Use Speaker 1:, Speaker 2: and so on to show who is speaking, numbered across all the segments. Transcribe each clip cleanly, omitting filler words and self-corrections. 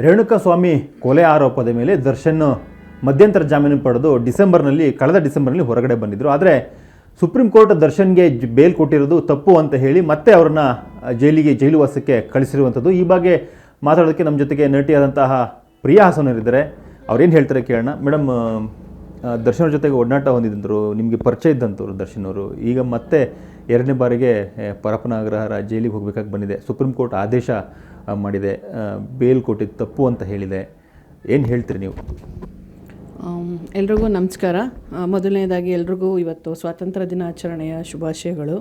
Speaker 1: ರೇಣುಕಾಸ್ವಾಮಿ ಕೊಲೆ ಆರೋಪದ ಮೇಲೆ ದರ್ಶನ್ ಮಧ್ಯಂತರ ಜಾಮೀನು ಪಡೆದು ಕಳೆದ ಡಿಸೆಂಬರ್ನಲ್ಲಿ ಹೊರಗಡೆ ಬಂದಿದ್ದರು. ಆದರೆ ಸುಪ್ರೀಂ ಕೋರ್ಟ್ ದರ್ಶನ್ಗೆ ಬೇಲ್ ಕೊಟ್ಟಿರೋದು ತಪ್ಪು ಅಂತ ಹೇಳಿ ಮತ್ತೆ ಅವ್ರನ್ನ ಜೈಲುವಾಸಕ್ಕೆ ಕಳಿಸಿರುವಂಥದ್ದು. ಈ ಬಗ್ಗೆ ಮಾತಾಡೋದಕ್ಕೆ ನಮ್ಮ ಜೊತೆಗೆ ನಟಿಯಾದಂತಹ ಪ್ರಿಯಾ ಹಾಸನ್ ಇದ್ದಾರೆ. ಅವ್ರೇನು ಹೇಳ್ತಾರೆ ಕೇಳೋಣ. ಮೇಡಮ್, ದರ್ಶನ್ ಅವ್ರ ಜೊತೆಗೆ ಒಡನಾಟ ಹೊಂದಿದ್ದರು, ನಿಮಗೆ ಪರಿಚಯ ಇದ್ದಂಥವ್ರು ದರ್ಶನ್ ಅವರು. ಈಗ ಮತ್ತೆ ಎರಡನೇ ಬಾರಿಗೆ ಪರಪ್ಪನ ಅಗ್ರಹಾರ ಜೈಲಿಗೆ ಹೋಗಬೇಕಾಗಿ ಬಂದಿದೆ. ಸುಪ್ರೀಂ ಕೋರ್ಟ್ ಆದೇಶ ಮಾಡಿದೆ, ಬೇಲ್ ಕೊಟ್ಟಿದ್ದು ತಪ್ಪು ಅಂತ ಹೇಳಿದೆ. ಏನು ಹೇಳ್ತೀರಿ ನೀವು?
Speaker 2: ಎಲ್ರಿಗೂ ನಮಸ್ಕಾರ. ಮೊದಲನೇದಾಗಿ ಎಲ್ರಿಗೂ ಇವತ್ತು ಸ್ವಾತಂತ್ರ್ಯ ದಿನಾಚರಣೆಯ ಶುಭಾಶಯಗಳು.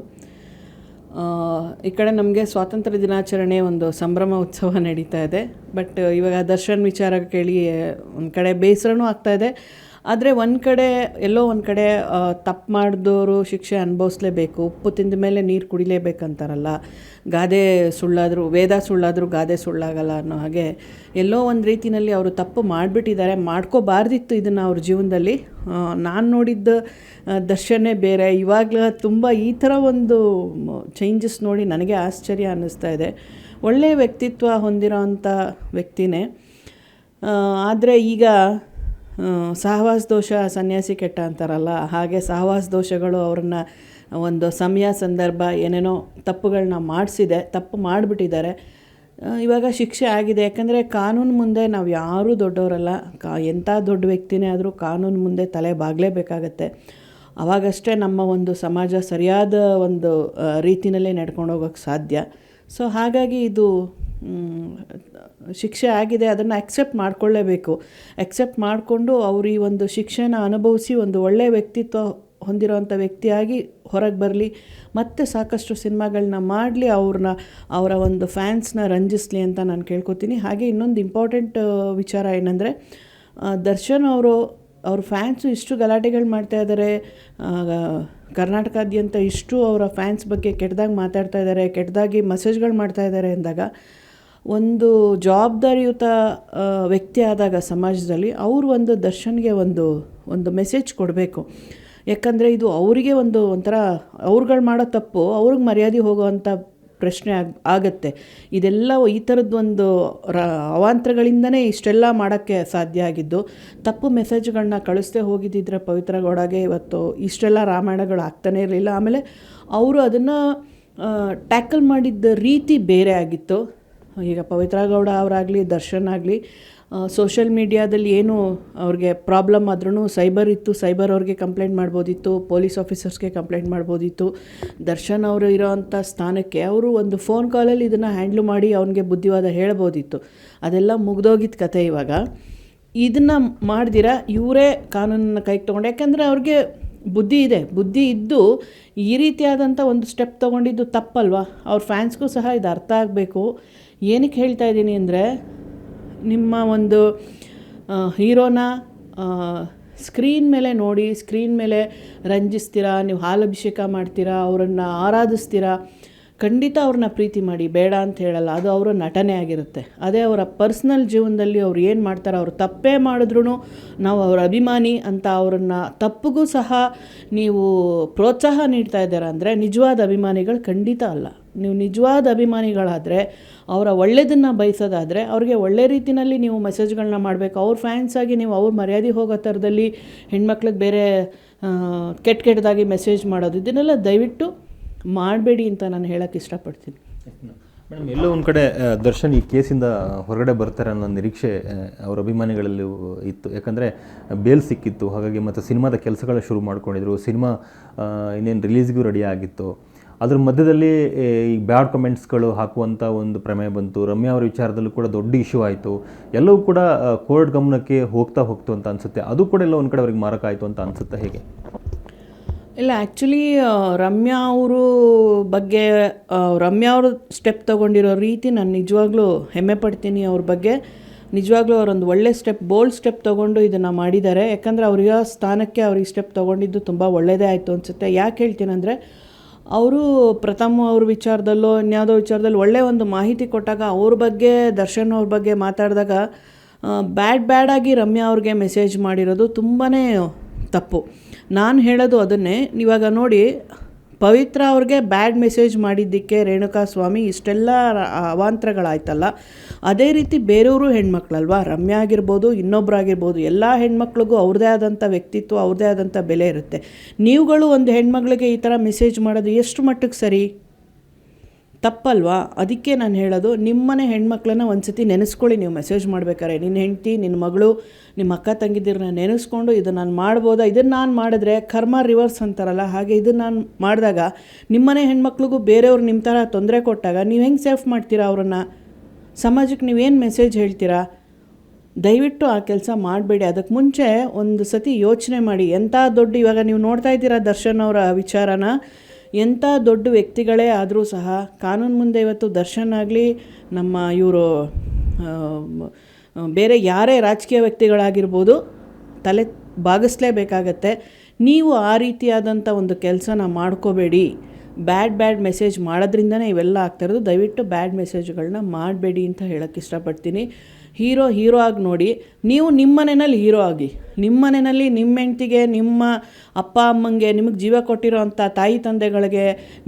Speaker 2: ಈ ಕಡೆ ನಮಗೆ ಸ್ವಾತಂತ್ರ್ಯ ದಿನಾಚರಣೆ ಒಂದು ಸಂಭ್ರಮ ಉತ್ಸವ ನಡೀತಾ ಇದೆ. ಬಟ್ ಇವಾಗ ದರ್ಶನ್ ವಿಚಾರ ಕೇಳಿ ಒಂದು ಕಡೆ ಬೇಸರನೂ ಆಗ್ತಾಯಿದೆ. ಆದರೆ ಎಲ್ಲೋ ಒಂದು ಕಡೆ ತಪ್ಪು ಮಾಡಿದವರು ಶಿಕ್ಷೆ ಅನುಭವಿಸ್ಲೇಬೇಕು. ಉಪ್ಪು ತಿಂದ ಮೇಲೆ ನೀರು ಕುಡಿಲೇಬೇಕಂತಾರಲ್ಲ, ಗಾದೆ ಸುಳ್ಳಾದರೂ ವೇದ ಸುಳ್ಳಾದರೂ ಗಾದೆ ಸುಳ್ಳಾಗಲ್ಲ ಅನ್ನೋ ಹಾಗೆ ಎಲ್ಲೋ ಒಂದು ರೀತಿಯಲ್ಲಿ ಅವರು ತಪ್ಪು ಮಾಡಿಬಿಟ್ಟಿದ್ದಾರೆ. ಮಾಡ್ಕೋಬಾರ್ದಿತ್ತು ಇದನ್ನು ಅವ್ರ ಜೀವನದಲ್ಲಿ. ನಾನು ನೋಡಿದ್ದ ದರ್ಶನೇ ಬೇರೆ. ಇವಾಗಲೂ ತುಂಬ ಈ ಥರ ಒಂದು ಚೇಂಜಸ್ ನೋಡಿ ನನಗೆ ಆಶ್ಚರ್ಯ ಅನ್ನಿಸ್ತಾ ಇದೆ. ಒಳ್ಳೆಯ ವ್ಯಕ್ತಿತ್ವ ಹೊಂದಿರೋ ಅಂಥ ವ್ಯಕ್ತಿನೇ. ಆದರೆ ಈಗ ಸಹವಾಸ ದೋಷ ಸನ್ಯಾಸಿ ಕೆಟ್ಟ ಅಂತಾರಲ್ಲ, ಹಾಗೆ ಸಹವಾಸ ದೋಷಗಳು ಅವ್ರನ್ನ ಒಂದು ಸಮಯ ಸಂದರ್ಭ ಏನೇನೋ ತಪ್ಪುಗಳನ್ನ ತಪ್ಪು ಮಾಡಿಬಿಟ್ಟಿದ್ದಾರೆ. ಇವಾಗ ಶಿಕ್ಷೆ ಆಗಿದೆ. ಯಾಕಂದರೆ ಕಾನೂನು ಮುಂದೆ ನಾವು ಯಾರೂ ದೊಡ್ಡವರಲ್ಲ. ಎಂಥ ದೊಡ್ಡ ವ್ಯಕ್ತಿನೇ ಆದರೂ ಕಾನೂನು ಮುಂದೆ ತಲೆ ಬಾಗಲೇಬೇಕಾಗತ್ತೆ. ಆವಾಗಷ್ಟೇ ನಮ್ಮ ಒಂದು ಸಮಾಜ ಸರಿಯಾದ ಒಂದು ರೀತಿಯಲ್ಲೇ ನಡ್ಕೊಂಡು ಹೋಗೋಕ್ಕೆ ಸಾಧ್ಯ. ಸೊ ಹಾಗಾಗಿ ಇದು ಶಿಕ್ಷೆ ಆಗಿದೆ, ಅದನ್ನು ಅಕ್ಸೆಪ್ಟ್ ಮಾಡಿಕೊಳ್ಳೇಬೇಕು. ಅಕ್ಸೆಪ್ಟ್ ಮಾಡಿಕೊಂಡು ಅವರು ಈ ಒಂದು ಶಿಕ್ಷೆನ ಅನುಭವಿಸಿ ಒಂದು ಒಳ್ಳೆಯ ವ್ಯಕ್ತಿತ್ವ ಹೊಂದಿರೋವಂಥ ವ್ಯಕ್ತಿಯಾಗಿ ಹೊರಗೆ ಬರಲಿ, ಮತ್ತು ಸಾಕಷ್ಟು ಸಿನಿಮಾಗಳನ್ನ ಮಾಡಲಿ, ಅವರ ಒಂದು ಫ್ಯಾನ್ಸ್ನ ರಂಜಿಸಲಿ ಅಂತ ನಾನು ಕೇಳ್ಕೊತೀನಿ. ಹಾಗೆ ಇನ್ನೊಂದು ಇಂಪಾರ್ಟೆಂಟ್ ವಿಚಾರ ಏನಂದರೆ, ದರ್ಶನ್ ಅವ್ರ ಫ್ಯಾನ್ಸು ಇಷ್ಟು ಗಲಾಟೆಗಳು ಮಾಡ್ತಾಯಿದ್ದಾರೆ, ಕರ್ನಾಟಕಾದ್ಯಂತ ಇಷ್ಟು ಅವರ ಫ್ಯಾನ್ಸ್ ಬಗ್ಗೆ ಕೆಟ್ಟದಾಗಿ ಮಾತಾಡ್ತಾ ಇದ್ದಾರೆ, ಕೆಟ್ಟದಾಗಿ ಮೆಸೇಜ್ಗಳು ಮಾಡ್ತಾಯಿದ್ದಾರೆ ಅಂದಾಗ, ಒಂದು ಜವಾಬ್ದಾರಿಯುತ ವ್ಯಕ್ತಿ ಆದಾಗ ಸಮಾಜದಲ್ಲಿ ಅವರು ಒಂದು ದರ್ಶನ್ಗೆ ಒಂದು ಮೆಸೇಜ್ ಕೊಡಬೇಕು. ಯಾಕಂದರೆ ಇದು ಅವರಿಗೆ ಒಂಥರ ಅವ್ರುಗಳು ಮಾಡೋ ತಪ್ಪು ಅವ್ರಿಗೆ ಮರ್ಯಾದೆ ಹೋಗೋವಂಥ ಪ್ರಶ್ನೆ ಆಗತ್ತೆ. ಇದೆಲ್ಲ ಈ ಥರದ್ದು ಒಂದು ಅವಾಂತರಗಳಿಂದನೇ ಇಷ್ಟೆಲ್ಲ ಮಾಡೋಕ್ಕೆ ಸಾಧ್ಯ ಆಗಿದ್ದು. ತಪ್ಪು ಮೆಸೇಜ್ಗಳನ್ನ ಕಳಿಸ್ದೇ ಹೋಗಿದ್ದಿದ್ರೆ ಪವಿತ್ರ ಗೌಡಗೆ ಇವತ್ತು ಇಷ್ಟೆಲ್ಲ ರಾಮಾಯಣಗಳು ಆಗ್ತಾನೇ ಇರಲಿಲ್ಲ. ಆಮೇಲೆ ಅವರು ಅದನ್ನು ಟ್ಯಾಕಲ್ ಮಾಡಿದ್ದ ರೀತಿ ಬೇರೆ ಆಗಿತ್ತು. ಈಗ ಪವಿತ್ರ ಗೌಡ ಅವರಾಗಲಿ ದರ್ಶನ್ ಆಗಲಿ ಸೋಷಿಯಲ್ ಮೀಡಿಯಾದಲ್ಲಿ ಏನು ಅವ್ರಿಗೆ ಪ್ರಾಬ್ಲಮ್ ಆದ್ರೂ ಸೈಬರ್ ಇತ್ತು, ಸೈಬರ್ ಅವ್ರಿಗೆ ಕಂಪ್ಲೇಂಟ್ ಮಾಡ್ಬೋದಿತ್ತು, ಪೊಲೀಸ್ ಆಫೀಸರ್ಸ್ಗೆ ಕಂಪ್ಲೇಂಟ್ ಮಾಡ್ಬೋದಿತ್ತು. ದರ್ಶನ್ ಅವರು ಇರೋವಂಥ ಸ್ಥಾನಕ್ಕೆ ಅವರು ಒಂದು ಫೋನ್ ಕಾಲಲ್ಲಿ ಇದನ್ನು ಹ್ಯಾಂಡ್ಲ್ ಮಾಡಿ ಅವನಿಗೆ ಬುದ್ಧಿವಾದ ಹೇಳ್ಬೋದಿತ್ತು. ಅದೆಲ್ಲ ಮುಗ್ದೋಗಿದ್ದ ಕತೆ. ಇವಾಗ ಇದನ್ನು ಮಾಡ್ದಿರ ಇವರೇ ಕಾನೂನನ್ನು ಕೈಗೆ ತೊಗೊಂಡು, ಯಾಕೆಂದರೆ ಅವ್ರಿಗೆ ಬುದ್ಧಿ ಇದ್ದು ಈ ರೀತಿಯಾದಂಥ ಒಂದು ಸ್ಟೆಪ್ ತೊಗೊಂಡಿದ್ದು ತಪ್ಪಲ್ವಾ? ಅವ್ರ ಫ್ಯಾನ್ಸ್ಗೂ ಸಹ ಇದು ಅರ್ಥ ಆಗಬೇಕು. ಏನಕ್ಕೆ ಹೇಳ್ತಾ ಇದ್ದೀನಿ ಅಂದರೆ, ನಿಮ್ಮ ಒಂದು ಹೀರೋನ ಸ್ಕ್ರೀನ್ ಮೇಲೆ ನೋಡಿ, ಸ್ಕ್ರೀನ್ ಮೇಲೆ ರಂಜಿಸ್ತೀರಾ, ನೀವು ಹಾಲಭಿಷೇಕ ಮಾಡ್ತೀರಾ, ಅವರನ್ನು ಆರಾಧಿಸ್ತೀರಾ, ಖಂಡಿತ ಅವ್ರನ್ನ ಪ್ರೀತಿ ಮಾಡಿ, ಬೇಡ ಅಂತ ಹೇಳಲ್ಲ. ಅದು ಅವರ ನಟನೆ ಆಗಿರುತ್ತೆ. ಅದೇ ಅವರ ಪರ್ಸ್ನಲ್ ಜೀವನದಲ್ಲಿ ಅವ್ರು ಏನು ಮಾಡ್ತಾರೆ, ಅವರು ತಪ್ಪೇ ಮಾಡಿದ್ರೂ ನಾವು ಅವರ ಅಭಿಮಾನಿ ಅಂತ ಅವರನ್ನು ತಪ್ಪಿಗೂ ಸಹ ನೀವು ಪ್ರೋತ್ಸಾಹ ನೀಡ್ತಾ ಇದ್ದೀರಾ ಅಂದರೆ ನಿಜವಾದ ಅಭಿಮಾನಿಗಳು ಖಂಡಿತ ಅಲ್ಲ. ನೀವು ನಿಜವಾದ ಅಭಿಮಾನಿಗಳಾದರೆ, ಅವರ ಒಳ್ಳೆಯದನ್ನು ಬಯಸೋದಾದರೆ ಅವ್ರಿಗೆ ಒಳ್ಳೆ ರೀತಿಯಲ್ಲಿ ನೀವು ಮೆಸೇಜ್ಗಳನ್ನ ಮಾಡಬೇಕು. ಅವ್ರ ಫ್ಯಾನ್ಸಾಗಿ ನೀವು ಅವ್ರ ಮರ್ಯಾದೆ ಹೋಗೋ ಥರದಲ್ಲಿ ಹೆಣ್ಮಕ್ಳಿಗೆ ಬೇರೆ ಕೆಟ್ಟದಾಗಿ ಮೆಸೇಜ್ ಮಾಡೋದು, ಇದನ್ನೆಲ್ಲ ದಯವಿಟ್ಟು ಮಾಡಬೇಡಿ ಅಂತ ನಾನು ಹೇಳೋಕ್ಕೆ ಇಷ್ಟಪಡ್ತೀನಿ.
Speaker 1: ಮೇಡಮ್, ಎಲ್ಲೋ ಒಂದು ಕಡೆ ದರ್ಶನ್ ಈ ಕೇಸಿಂದ ಹೊರಗಡೆ ಬರ್ತಾರೆ ಅನ್ನೋ ನಿರೀಕ್ಷೆ ಅವ್ರ ಅಭಿಮಾನಿಗಳಲ್ಲಿ ಇತ್ತು. ಯಾಕಂದರೆ ಬೇಲ್ ಸಿಕ್ಕಿತ್ತು, ಹಾಗಾಗಿ ಮತ್ತು ಸಿನಿಮಾದ ಕೆಲಸಗಳ ಶುರು ಮಾಡ್ಕೊಂಡಿದ್ರು. ಸಿನಿಮಾ ಇನ್ನೇನು ರಿಲೀಸ್ಗೂ ರೆಡಿ ಆಗಿತ್ತು. ಅದ್ರ ಮಧ್ಯದಲ್ಲಿ ಈ ಬ್ಯಾಡ್ ಕಮೆಂಟ್ಸ್ಗಳು ಹಾಕುವಂಥ ಒಂದು ಪ್ರಮೇಯ ಬಂತು. ರಮ್ಯಾ ಅವರ ವಿಚಾರದಲ್ಲೂ ಕೂಡ ದೊಡ್ಡ ಇಶ್ಯೂ ಆಯಿತು. ಎಲ್ಲವೂ ಕೂಡ ಕೋರ್ಟ್ ಗಮನಕ್ಕೆ ಹೋಗ್ತು ಅಂತ ಅನಿಸುತ್ತೆ. ಅದು ಕೂಡ ಎಲ್ಲ ಒಂದು ಕಡೆ ಅವ್ರಿಗೆ ಮಾರಕ ಆಯಿತು ಅಂತ ಅನಿಸುತ್ತೆ. ಹೇಗೆ?
Speaker 2: ಇಲ್ಲ, ಆ್ಯಕ್ಚುಲಿ ರಮ್ಯಾ ಅವರು ಸ್ಟೆಪ್ ತೊಗೊಂಡಿರೋ ರೀತಿ ನಾನು ನಿಜವಾಗ್ಲೂ ಹೆಮ್ಮೆ ಪಡ್ತೀನಿ. ಅವ್ರ ಬಗ್ಗೆ ನಿಜವಾಗ್ಲೂ ಅವರೊಂದು ಒಳ್ಳೆ ಬೋಲ್ಡ್ ಸ್ಟೆಪ್ ತೊಗೊಂಡು ಇದನ್ನು ಮಾಡಿದ್ದಾರೆ. ಯಾಕಂದರೆ ಅವ್ರಿಗೆ ಸ್ಥಾನಕ್ಕೆ ಅವ್ರಿಗೆ ಸ್ಟೆಪ್ ತೊಗೊಂಡಿದ್ದು ತುಂಬ ಒಳ್ಳೆಯದೇ ಆಯಿತು ಅನಿಸುತ್ತೆ. ಯಾಕೆ ಹೇಳ್ತೀನಿ ಅಂದರೆ, ಅವರು ಪ್ರಥಮ ಅವ್ರ ವಿಚಾರದಲ್ಲೋ ಇನ್ಯಾವುದೋ ವಿಚಾರದಲ್ಲಿ ಒಳ್ಳೆಯ ಒಂದು ಮಾಹಿತಿ ಕೊಟ್ಟಾಗ ಅವ್ರ ಬಗ್ಗೆ, ದರ್ಶನ್ ಅವ್ರ ಬಗ್ಗೆ ಮಾತಾಡಿದಾಗ ಬ್ಯಾಡಾಗಿ ರಮ್ಯಾ ಅವ್ರಿಗೆ ಮೆಸೇಜ್ ಮಾಡಿರೋದು ತುಂಬಾ ತಪ್ಪು. ನಾನು ಹೇಳೋದು ಅದನ್ನೇ. ಇವಾಗ ನೋಡಿ, ಪವಿತ್ರ ಅವ್ರಿಗೆ ಬ್ಯಾಡ್ ಮೆಸೇಜ್ ಮಾಡಿದ್ದಕ್ಕೆ ರೇಣುಕಾ ಸ್ವಾಮಿ ಇಷ್ಟೆಲ್ಲ ಅವಾಂತರಗಳಾಯ್ತಲ್ಲ. ಅದೇ ರೀತಿ ಬೇರೆಯವರು ಹೆಣ್ಮಕ್ಳಲ್ವಾ, ರಮ್ಯಾ ಆಗಿರ್ಬೋದು, ಇನ್ನೊಬ್ಬರಾಗಿರ್ಬೋದು, ಎಲ್ಲ ಹೆಣ್ಮಕ್ಳಿಗೂ ಅವ್ರದ್ದೇ ಆದಂಥ ವ್ಯಕ್ತಿತ್ವ, ಅವ್ರದ್ದೇ ಆದಂಥ ಬೆಲೆ ಇರುತ್ತೆ. ನೀವುಗಳು ಒಂದು ಹೆಣ್ಮಗಳಿಗೆ ಈ ಥರ ಮೆಸೇಜ್ ಮಾಡೋದು ಎಷ್ಟು ಮಟ್ಟಿಗೆ ಸರಿ? ತಪ್ಪಲ್ವಾ? ಅದಕ್ಕೆ ನಾನು ಹೇಳೋದು, ನಿಮ್ಮನೆ ಹೆಣ್ಮಕ್ಳನ್ನ ಒಂದು ಸತಿ ನೆನೆಸ್ಕೊಳ್ಳಿ. ನೀವು ಮೆಸೇಜ್ ಮಾಡ್ಬೇಕಾರೆ ನಿನ್ನ ಹೆಂಡತಿ, ನಿನ್ನ ಮಗಳು, ನಿಮ್ಮ ಅಕ್ಕ ತಂಗಿದಿರನ್ನ ನೆನೆಸ್ಕೊಂಡು ಇದು ನಾನು ಮಾಡ್ಬೋದಾ, ಇದನ್ನು ನಾನು ಮಾಡಿದ್ರೆ ಕರ್ಮ ರಿವರ್ಸ್ ಅಂತಾರಲ್ಲ, ಹಾಗೆ ಇದನ್ನು ನಾನು ಮಾಡಿದಾಗ ನಿಮ್ಮನೆ ಹೆಣ್ಮಕ್ಳಿಗೂ ಬೇರೆಯವ್ರು ನಿಮ್ಮ ಥರ ತೊಂದರೆ ಕೊಟ್ಟಾಗ ನೀವು ಹೆಂಗೆ ಸೇಫ್ ಮಾಡ್ತೀರಾ ಅವರನ್ನು? ಸಮಾಜಕ್ಕೆ ನೀವೇನು ಮೆಸೇಜ್ ಹೇಳ್ತೀರಾ? ದಯವಿಟ್ಟು ಆ ಕೆಲಸ ಮಾಡಬೇಡಿ. ಅದಕ್ಕೆ ಮುಂಚೆ ಒಂದು ಸತಿ ಯೋಚನೆ ಮಾಡಿ. ಎಂಥ ದೊಡ್ಡ, ಇವಾಗ ನೀವು ನೋಡ್ತಾ ಇದ್ದೀರಾ ದರ್ಶನ್ ಅವರ ವಿಚಾರನ, ಎಂಥ ದೊಡ್ಡ ವ್ಯಕ್ತಿಗಳೇ ಆದರೂ ಸಹ ಕಾನೂನು ಮುಂದೆ ಇವತ್ತು ದರ್ಶನ್ ಆಗಲಿ, ನಮ್ಮ ಇವರು ಬೇರೆ ಯಾರೇ ರಾಜಕೀಯ ವ್ಯಕ್ತಿಗಳಾಗಿರ್ಬೋದು, ತಲೆ ಬಾಗಿಸ್ಲೇಬೇಕಾಗತ್ತೆ. ನೀವು ಆ ರೀತಿಯಾದಂಥ ಒಂದು ಕೆಲಸನ ಮಾಡ್ಕೋಬೇಡಿ. ಬ್ಯಾಡ್ ಮೆಸೇಜ್ ಮಾಡೋದ್ರಿಂದನೇ ಇವೆಲ್ಲ ಆಗ್ತಾಯಿರೋದು. ದಯವಿಟ್ಟು ಬ್ಯಾಡ್ ಮೆಸೇಜ್ಗಳನ್ನ ಮಾಡಬೇಡಿ ಅಂತ ಹೇಳೋಕ್ಕೆ ಇಷ್ಟಪಡ್ತೀನಿ. ಹೀರೋ ಆಗಿ ನೋಡಿ. ನೀವು ನಿಮ್ಮ ಮನೆಯಲ್ಲಿ ಹೀರೋ ಆಗಿ, ನಿಮ್ಮ ಮನೆಯಲ್ಲಿ ನಿಮ್ಮ ಹೆಂಡ್ತಿಗೆ, ನಿಮ್ಮ ಅಪ್ಪ ಅಮ್ಮಂಗೆ, ನಿಮಗೆ ಜೀವ ಕೊಟ್ಟಿರೋ ಅಂಥ ತಾಯಿ ತಂದೆಗಳಿಗೆ,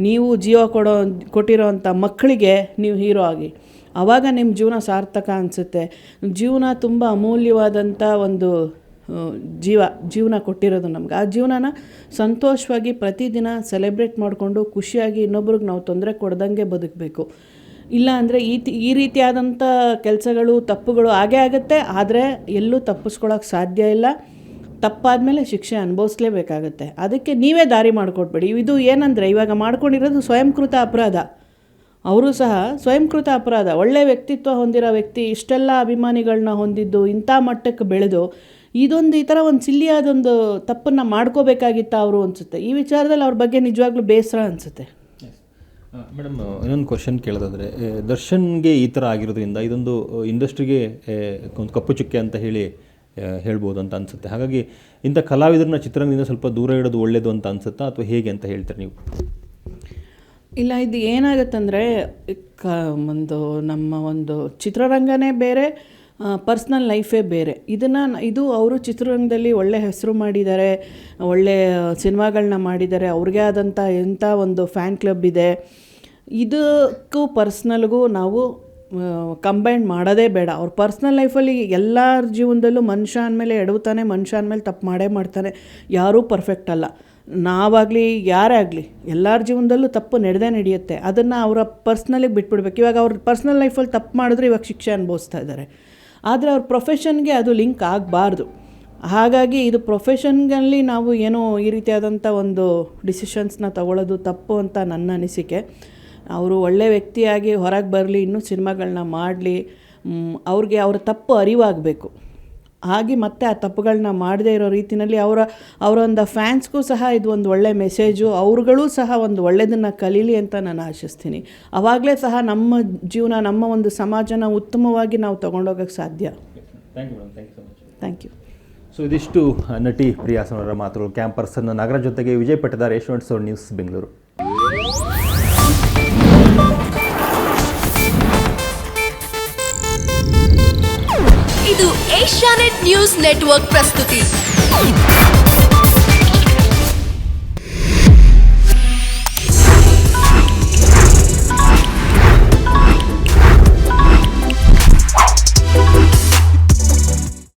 Speaker 2: ನೀವು ಜೀವ ಕೊಟ್ಟಿರೋ ಅಂಥ ಮಕ್ಕಳಿಗೆ ನೀವು ಹೀರೋ ಆಗಿ. ಆವಾಗ ನಿಮ್ಮ ಜೀವನ ಸಾರ್ಥಕ ಅನಿಸುತ್ತೆ. ಜೀವನ ತುಂಬ ಅಮೂಲ್ಯವಾದಂಥ ಒಂದು ಜೀವನ ಕೊಟ್ಟಿರೋದು ನಮ್ಗೆ. ಆ ಜೀವನನ ಸಂತೋಷವಾಗಿ ಪ್ರತಿದಿನ ಸೆಲೆಬ್ರೇಟ್ ಮಾಡಿಕೊಂಡು ಖುಷಿಯಾಗಿ ಇನ್ನೊಬ್ರಿಗೆ ನಾವು ತೊಂದರೆ ಕೊಡ್ದಂಗೆ ಬದುಕಬೇಕು. ಇಲ್ಲ ಅಂದರೆ ಈ ರೀತಿಯಾದಂಥ ಕೆಲಸಗಳು, ತಪ್ಪುಗಳು ಆಗೇ ಆಗುತ್ತೆ. ಆದರೆ ಎಲ್ಲೂ ತಪ್ಪಿಸ್ಕೊಳ್ಳೋಕೆ ಸಾಧ್ಯ ಇಲ್ಲ. ತಪ್ಪಾದಮೇಲೆ ಶಿಕ್ಷೆ ಅನುಭವಿಸ್ಲೇಬೇಕಾಗತ್ತೆ. ಅದಕ್ಕೆ ನೀವೇ ದಾರಿ ಮಾಡಿಕೊಡ್ಬೇಡಿ. ಇದು ಏನಂದರೆ ಇವಾಗ ಮಾಡ್ಕೊಂಡಿರೋದು ಸ್ವಯಂಕೃತ ಅಪರಾಧ. ಅವರು ಸಹ ಸ್ವಯಂಕೃತ ಅಪರಾಧ. ಒಳ್ಳೆ ವ್ಯಕ್ತಿತ್ವ ಹೊಂದಿರೋ ವ್ಯಕ್ತಿ, ಇಷ್ಟೆಲ್ಲ ಅಭಿಮಾನಿಗಳನ್ನ ಹೊಂದಿದ್ದು, ಇಂಥ ಮಟ್ಟಕ್ಕೆ ಬೆಳೆದು ಈ ಥರ ಒಂದು ಸಿಲ್ಲಿಯಾದೊಂದು ತಪ್ಪನ್ನು ಮಾಡ್ಕೋಬೇಕಾಗಿತ್ತ ಅವರು ಅನಿಸುತ್ತೆ. ಈ ವಿಚಾರದಲ್ಲಿ ಅವ್ರ ಬಗ್ಗೆ ನಿಜವಾಗ್ಲೂ ಬೇಸರ ಅನಿಸುತ್ತೆ.
Speaker 1: ಮೇಡಮ್, ಇನ್ನೊಂದು ಕ್ವಶನ್ ಕೇಳೋದಾದರೆ, ದರ್ಶನ್ಗೆ ಈ ಥರ ಆಗಿರೋದ್ರಿಂದ ಇದೊಂದು ಇಂಡಸ್ಟ್ರಿಗೆ ಒಂದು ಕಪ್ಪು ಚುಕ್ಕೆ ಅಂತ ಹೇಳ್ಬೋದು ಅಂತ ಅನಿಸುತ್ತೆ. ಹಾಗಾಗಿ ಇಂಥ ಕಲಾವಿದರನ್ನ ಚಿತ್ರರಂಗದಿಂದ ಸ್ವಲ್ಪ ದೂರ ಇಡೋದು ಒಳ್ಳೆಯದು ಅಂತ ಅನಿಸುತ್ತಾ, ಅಥವಾ ಹೇಗೆ ಅಂತ ಹೇಳ್ತಾರೆ ನೀವು?
Speaker 2: ಇಲ್ಲ, ಇದು ಏನಾಗುತ್ತಂದರೆ ನಮ್ಮ ಒಂದು ಚಿತ್ರರಂಗನೇ ಬೇರೆ, ಪರ್ಸ್ನಲ್ ಲೈಫೇ ಬೇರೆ. ಇದು ಅವರು ಚಿತ್ರರಂಗದಲ್ಲಿ ಒಳ್ಳೆ ಹೆಸರು ಮಾಡಿದ್ದಾರೆ, ಒಳ್ಳೆ ಸಿನಿಮಾಗಳನ್ನ ಮಾಡಿದ್ದಾರೆ, ಅವ್ರಿಗೆ ಆದಂಥ ಎಂಥ ಒಂದು ಫ್ಯಾನ್ ಕ್ಲಬ್ ಇದೆ. ಇದಕ್ಕೂ ಪರ್ಸ್ನಲ್ಗೂ ನಾವು ಕಂಬೈನ್ ಮಾಡೋದೇ ಬೇಡ. ಅವ್ರ ಪರ್ಸ್ನಲ್ ಲೈಫಲ್ಲಿ ಎಲ್ಲರ ಜೀವನದಲ್ಲೂ ಮನುಷ್ಯ ಅಂದಮೇಲೆ ಎಡವುತ್ತಾನೆ, ಮನುಷ್ಯ ಅಂದಮೇಲೆ ತಪ್ಪು ಮಾಡೇ ಮಾಡ್ತಾನೆ. ಯಾರೂ ಪರ್ಫೆಕ್ಟ್ ಅಲ್ಲ. ನಾವಾಗಲಿ ಯಾರೇ ಆಗಲಿ ಎಲ್ಲರ ಜೀವನದಲ್ಲೂ ತಪ್ಪು ನಡೆಯುತ್ತೆ. ಅದನ್ನು ಅವರ ಪರ್ಸ್ನಲಿಗೆ ಬಿಟ್ಬಿಡ್ಬೇಕು. ಇವಾಗ ಅವ್ರ ಪರ್ಸ್ನಲ್ ಲೈಫಲ್ಲಿ ತಪ್ಪು ಮಾಡಿದ್ರೆ ಇವಾಗ ಶಿಕ್ಷೆ ಅನುಭವಿಸ್ತಾ ಇದ್ದಾರೆ. ಆದರೆ ಅವ್ರ ಪ್ರೊಫೆಷನ್ಗೆ ಅದು ಲಿಂಕ್ ಆಗಬಾರ್ದು. ಹಾಗಾಗಿ ಇದು ಪ್ರೊಫೆಷನ್ನಲ್ಲಿ ನಾವು ಏನೋ ಈ ರೀತಿಯಾದಂಥ ಒಂದು ಡಿಸಿಷನ್ಸ್ನ ತಗೊಳ್ಳೋದು ತಪ್ಪು ಅಂತ ನನ್ನ ಅನಿಸಿಕೆ. ಅವರು ಒಳ್ಳೆ ವ್ಯಕ್ತಿಯಾಗಿ ಹೊರಗೆ ಬರಲಿ, ಇನ್ನೂ ಸಿನಿಮಾಗಳನ್ನ ಮಾಡಲಿ, ಅವ್ರಿಗೆ ಅವರ ತಪ್ಪು ಅರಿವಾಗಬೇಕು. ಹಾಗೆ ಮತ್ತೆ ಆ ತಪ್ಪುಗಳನ್ನ ಮಾಡದೇ ಇರೋ ರೀತಿಯಲ್ಲಿ ಅವರೊಂದು ಫ್ಯಾನ್ಸ್ಗೂ ಸಹ ಇದು ಒಂದು ಒಳ್ಳೆ ಮೆಸೇಜು, ಅವ್ರುಗಳೂ ಸಹ ಒಂದು ಒಳ್ಳೆಯದನ್ನು ಕಲೀಲಿ ಅಂತ ನಾನು ಆಶಿಸ್ತೀನಿ. ಆವಾಗಲೇ ಸಹ ನಮ್ಮ ಜೀವನ, ನಮ್ಮ ಒಂದು ಸಮಾಜನ ಉತ್ತಮವಾಗಿ ನಾವು ತೊಗೊಂಡೋಗೋಕ್ಕೆ ಸಾಧ್ಯ. Thank you.
Speaker 1: ಸೊ ಇದಿಷ್ಟು ನಟಿ ಪ್ರಿಯಾಸನ್ ಅವರ ಮಾತುಗಳು. ಕ್ಯಾಂಪರ್ಸನ್ ನಾಗರಾಜ್ ಜೊತೆಗೆ ವಿಜಯ್ ಪಟ್ಟದಾರ್, ಏಷ್ಯಾನೆಟ್ ನ್ಯೂಸ್, ಬೆಂಗಳೂರು.
Speaker 3: ಇದು ಏಷ್ಯಾನೆಟ್ ನ್ಯೂಸ್ ನೆಟ್ವರ್ಕ್ ಪ್ರಸ್ತುತಿ.